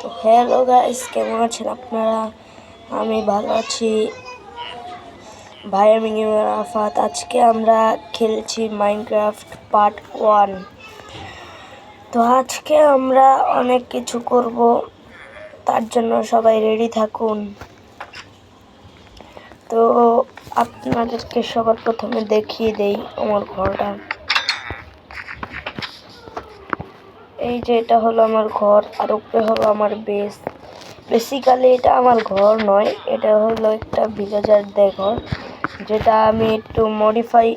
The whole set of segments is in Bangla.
তো হ্যালো গাইস, কেমন আছেন আপনারা? আমি ভালো আছি ভাই। আমি আরাফাত। আজকে আমরা খেলছি মাইনক্রাফট পার্ট 1। তো আজকে আমরা অনেক কিছু করব, তার জন্য সবাই রেডি থাকুন। তো আপনাদেরকে সবার প্রথমে দেখিয়ে দেই আমার ঘরটা। এই যে এটা হলো আমার ঘর, আর উপরে হলো আমার বেস। বেসিক্যালি এটা আমার ঘর নয়, এটা হলো একটা ভিলেজারদের ঘর, যেটা আমি একটু মডিফাই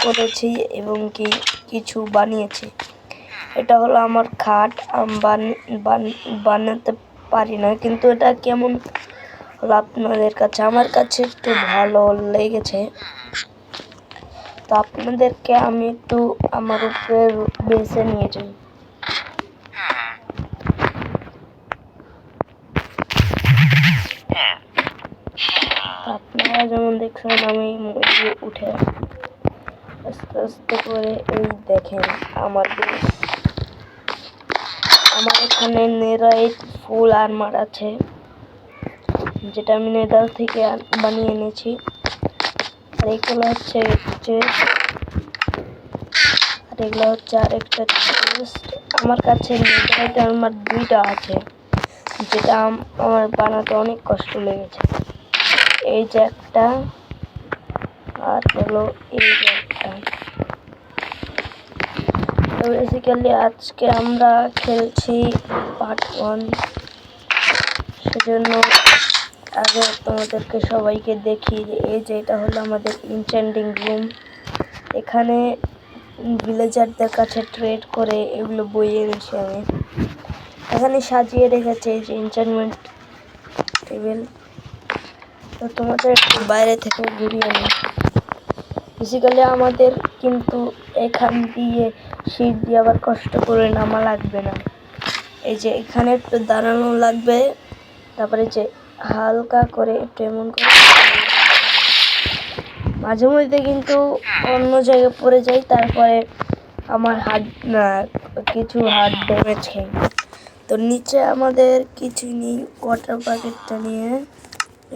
করেছি এবং কিছু বানিয়েছি। এটা হলো আমার খাট। আমি বানাতে পারি না, কিন্তু এটা কেমন হলো আপনাদের কাছে? আমার কাছে একটু ভালো লেগেছে। তো আপনাদেরকে আমি একটু আমার উপরে বেসে নিয়ে যাই। আপনারা যেমন দেখছেন, আমি উঠে আস্তে আস্তে করে এই দেখেন আমার বেস। আমার এখানে নেরাইট ফুল আর্মার আছে, যেটা আমি নেদার থেকে বানিয়ে এনেছি। আর এগুলো হচ্ছে আর এগুলো হচ্ছে আরেকটা চেস্ট। আমার কাছে নেদারাইট আর্মার 2টা আছে, যেটা আমার বানাতে অনেক কষ্ট লেগেছে। এই যে একটা, আর হলো এই যে একটা। তো বেসিক্যালি আজকে আমরা খেলছি পার্ট 1, সেজন্য আগে তোমাদেরকে সবাইকে দেখি যে এই যে এটা হলো আমাদের ইনচেন্ডিং রুম। এখানে ভিলেজারদের কাছে ট্রেড করে এগুলো বইয়ে এনেছি আমি। এখানে সাজিয়ে রেখেছে এই যে এনচেন্টমেন্ট টেবিল। তো তোমাদের একটু বাইরে থেকে ঘুরিয়ে নিই। বেসিক্যালি আমাদের কিন্তু এখান দিয়ে সিঁড়ি দিয়ে আবার কষ্ট করে নামা লাগবে না। এই যে এখানে একটু দাঁড়ানো লাগবে, তারপরে যে হালকা করে একটু এমন করে মাঝে মধ্যে কিন্তু অন্য জায়গায় পড়ে যাই, তারপরে আমার কিছু হাত ড্যামেজ খাই। তো নিচে আমাদের কিছু নেই, ওয়াটার বাকেটটা নিয়ে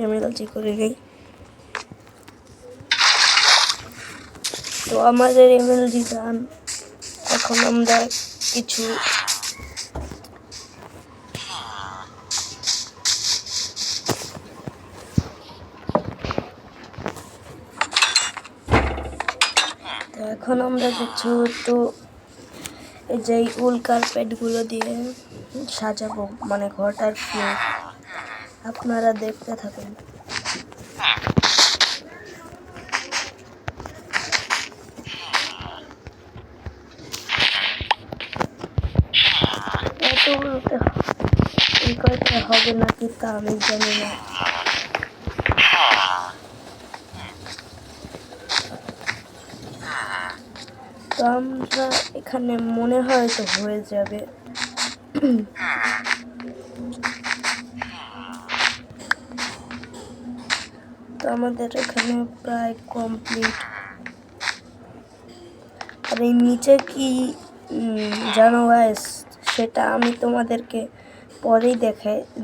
এমএলজি করে নেই। তো আমাদের এমএলজি গান এখন আমরা কিছু এখন আমরা কিছু একটু এই যে উল কার্পেটগুলো দিয়ে সাজাবো, মানে ঘরটার ফ্লোর। আপনারা দেখতে থাকুন। এতগুলোতে এই কয়টা হবে নাকি তা আমি জানি না। তো আমরা এখানে মনে হয় তো হয়ে যাবে। তো আমাদের এখানে প্রায় কমপ্লিট। আর এই নিচে কি জানো গাইস, সেটা আমি তোমাদেরকে পরেই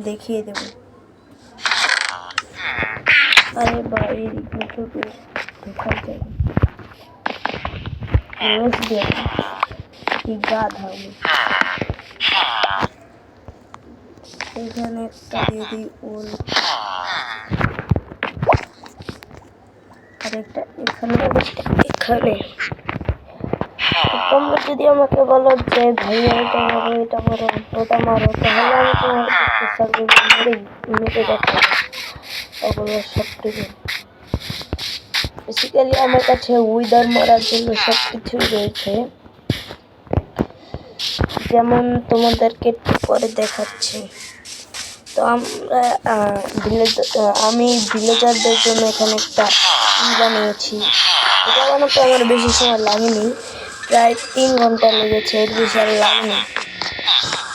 দেখিয়ে দেব। আরে ভাই, নিচে ঢোকা যায় কি গাধা। এখানে একটা দিয়ে দিই ওল, আর একটা এখানে। তোমরা যদি আমাকে বলো যে ভাইয়া এটা মারো, এটা মারো, ওটা মারো, তাহলে আমি তোমার মেরে দেখাবো ওগুলো সবটুকু। বেসিক্যালি আমার কাছে উইদার মারার জন্য সব কিছুই রয়েছে, যেমন তোমাদেরকে একটু পরে দেখাচ্ছি। তো আমি ভিলেজারদের জন্য এখানে একটা বানিয়েছি। এটা বানাতে আমার বেশি সময় লাগেনি, প্রায় 3 ঘন্টা লেগেছে, এর বেশি আর লাগেনি।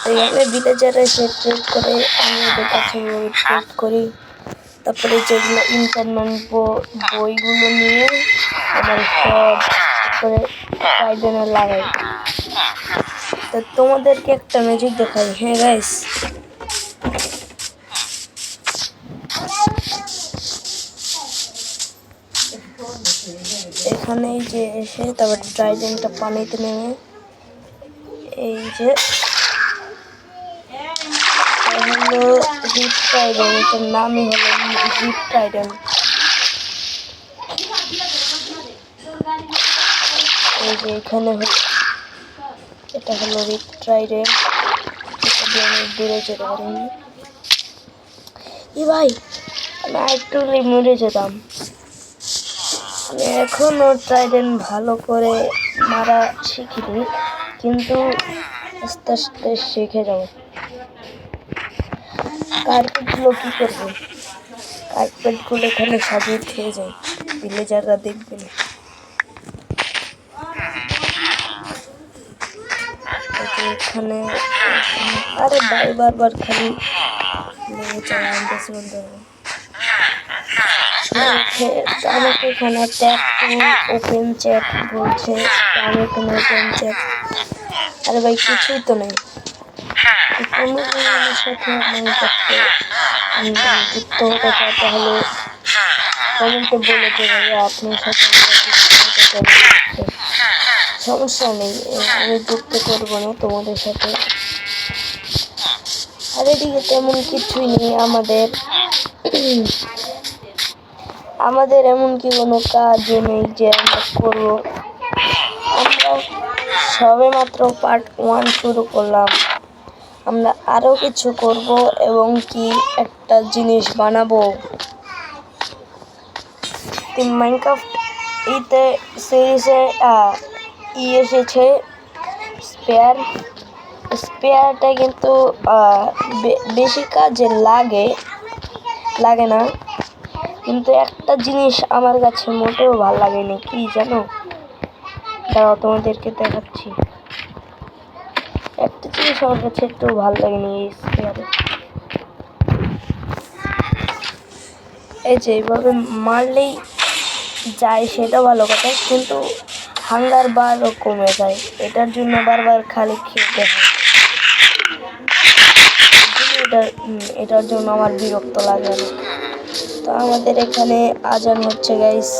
তো এখানে ভিলেজারে সে ট্রেড করে, আমি ওদের কাছে ট্রেড করি। তারপরে যেগুলো ইন্টারনেট বইগুলো নিয়ে আমার সব করে সাইডেনে লাগাই। তো তোমাদেরকে একটা ম্যাজিক দেখাই। হ্যাঁ গাইস, এখানে এই যে এসে তারপর ট্রাইডেন্টটা পানিতে নেমে এই যে হলো হিট ট্রাইডেন্ট, এটার নামই হলো হিট ট্রাইডেন্ট। এই যে এখানে এটা হলো হিট ট্রাইডেন্ট, এটা দিয়ে আমি দূরে যেতে পারিনি। ই ভাই আমি একটু মরে যেতাম। আমি এখনও ট্রাইডেন্ট ভালো করে মারা শিখিনি, কিন্তু আস্তে আস্তে শিখে যাবো। কার্পেটগুলো কী করবো? কার্পেটগুলো এখানে সাজিয়ে খেয়ে যায়, ভিলেজাররা দেখবে না। এখানে আরে বারবার খালি লেগে যায়, আনতেছি বন্ধ হবে। আমাকে এখানে ট্যাপ ওপেন চ্যাট বলছে, আমি এখানে ওপেন চ্যাট। আরে ভাই কিছুই তো নেই। কোনো জনের সাথে মাইনক্রাফটে যুক্ত হতে চাই তাহলে কমেন্টে বলে দেবে আপনার সাথে সমস্যা নেই, আমি যুক্ত করবো না তোমাদের সাথে। আর এদিকে তেমন কিছুই নেই আমাদের এমন কি কোনো কাজও নেই যে আমরা করবো। আমরা সবে মাত্র পার্ট 1 শুরু করলাম, আমরা আরও কিছু করব এবং কি একটা জিনিস বানাবো। মাইনক্রাফট ইতে সিরিজে এসেছে স্পেয়ারটা, কিন্তু বেশি কাজে লাগে না, কিন্তু একটা জিনিস আমার কাছে মোটেও ভালো লাগেনি, কি জানো? দাঁড়াও তোমাদেরকে দেখাচ্ছি। একটা জিনিস আমার কাছে একটু ভালো লাগেনি এই স্পেয়ারে। এই যে এইভাবে মারলেই যায় সেটা ভালো কথা, কিন্তু হাঙ্গার বারও কমে যায়, এটার জন্য বারবার খালি খেতে হয়। এটার জন্য আমার বিরক্ত লাগে। তো আমাদের এখানে আজান হচ্ছে গাইস।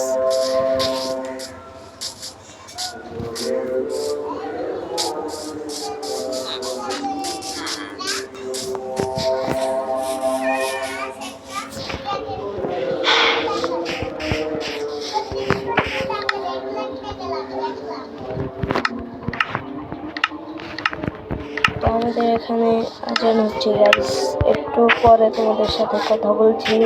তো আমাদের এখানে আজান হচ্ছে গাইস, একটু পরে তোমাদের সাথে কথা বলছি।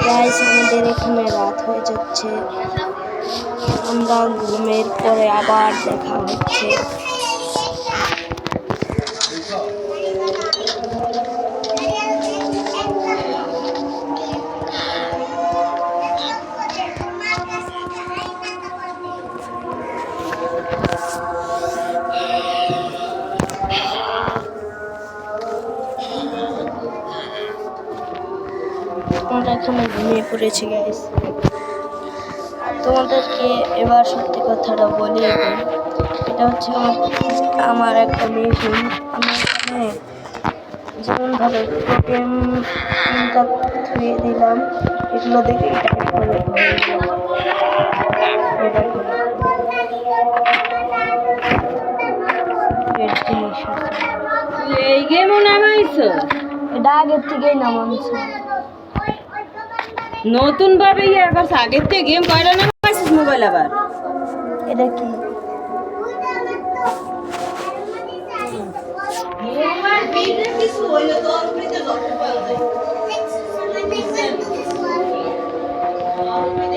গাইস আমাদের এখানে রাত হয়ে যাচ্ছে, আমরা ঘুমের পরে আবার দেখা হচ্ছে। আমরা এখানে ঘুমিয়ে পড়েছি গাইস। তোমাদেরকে এবার সত্যি কথাটা বলি, এটা হচ্ছে আমার একটা মেশিন। আমি এখানে যেমনভাবে গেমটা ধুয়ে দিলাম, এগুলো দেখে এই গেমও নামাইছো? এটা আগের থেকেই নামাইছো, নতুন ভাবে ইয়ে করছ? আগের থেকে গেম কয়টা নামাইছিস মোবাইল আবার? এটা কি কিছু হইলে তো অল্পতে লক্ষ্য পাওয়া যায়।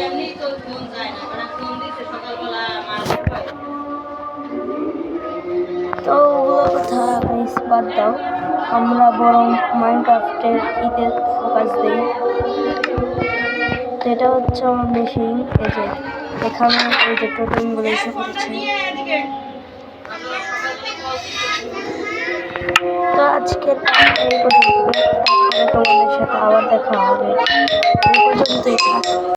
এমনি তো ফোন যায় না, ফোন দিতে সকালবেলা আমার বাদ দাও, আমরা বরং মাইনক্রাফটের ইতে ফোকাস দিই। এটা হচ্ছে আমার মেশিন। এই যে এখানে এই যে টোটেমগুলো এসে পড়েছে। তো আজকের এই পর্যন্ত, তারপরে তোমাদের সাথে আবার দেখা হবে। এই পর্যন্তই থাক।